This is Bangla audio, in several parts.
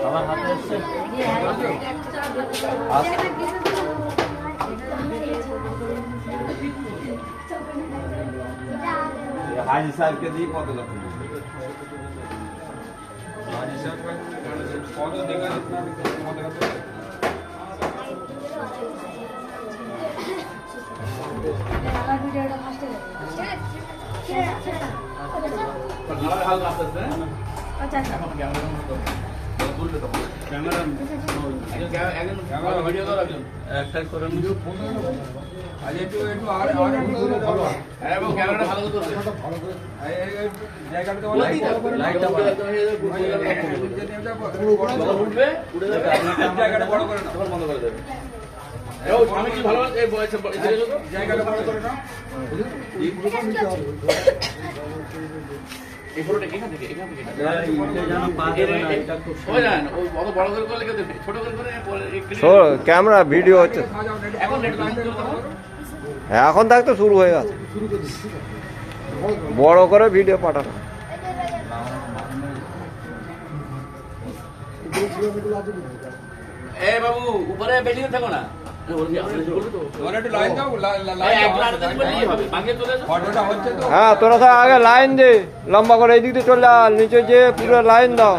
আমার হাতে আসছে हाजी साहब के दी कत लख हाजी साहब कत देखा ক্যামেরা ভিডিও হচ্ছে এখন থাকতে শুরু হয়ে গেছে বড় করে ভিডিও পাঠানো বাবু উপরে বেশি থাকো না হ্যাঁ তোরা তো আগে লাইন দে লম্বা করে এইদিক দিয়ে চলে আর নিচে যে পুরো লাইন দাও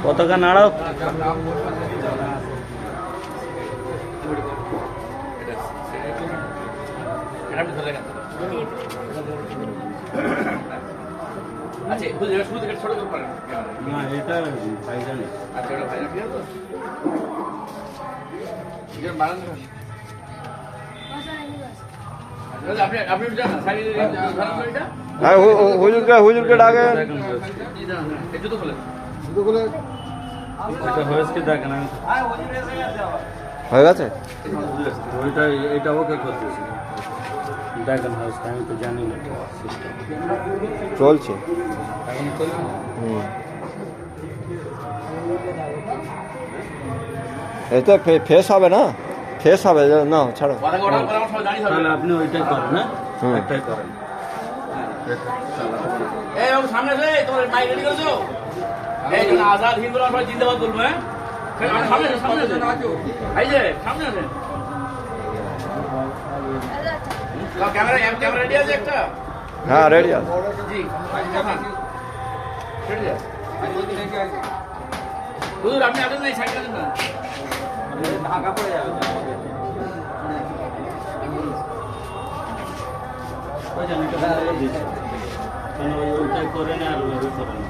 পতাকা নাড়াও আচ্ছা শুরু থেকে ছোট করে পারেন না এটা ভাইজানি আচ্ছা এটা ভাই ঠিক আছে ঠিক আছে বাড়ান আপনি আপনি জানেন সাইড এটা হ্যাঁ হুজুরকে ডাকে একটু তো বলেন ওইটা হয়েছে দেখেন আমি হয়ে গেছে ওইটা এটা ওকে করতেছি দেখেন হয়েছে আমি তো জানি না চলছে এখন চলছে এটা ফেস হবে না ফেস হবে না ছাড়ো তাহলে আপনি ওইটাই করেন না একটাই করেন এই বাবু সামনে এসে তোমার মাইক রেডি করেছো এই জন্য আজাদ হিন্দ রাষ্ট্র জিন্দাবাদ বলবো হ্যাঁ সামনে সামনে এই যে সামনে আসেন ক্যামেরা ক্যামেরা রেডি আছে একটা হ্যাঁ রেডি আছে জি রেডি আছে হুজুর আপনি আসেন না সাইড আসেন না ঢাকা পড়ে যাবে ওই জানি তো দিচ্ছি কেন ওইটাই করে না আর ওইভাবে করে না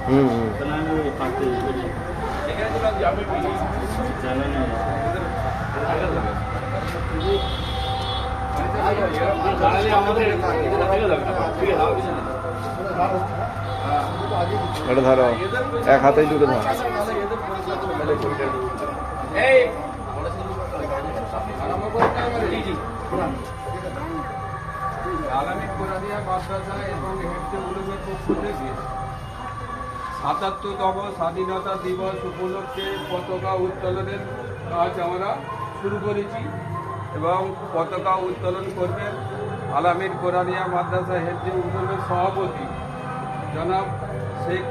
তাহলে আমি ওই পাখি জানা নেই এটা ধরো এক হাতেই দুটো ধরো আলামিন কোরআনিয়া মাদ্রাসা এবং হেফজে উলুমের পক্ষ থেকে ৭৭তম স্বাধীনতা দিবস উপলক্ষে পতাকা উত্তোলনের কাজ আমরা শুরু করেছি এবং পতাকা উত্তোলন করবেন আলামিন কোরআনিয়া মাদ্রাসা হেফজে উলুমের সভাপতি জনাব শেখ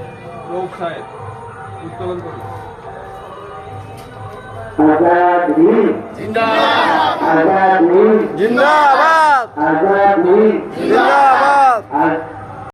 রৌফ সাহেব উত্তোলন করবেন। জিন্দাবাদ জিন্দাবাদ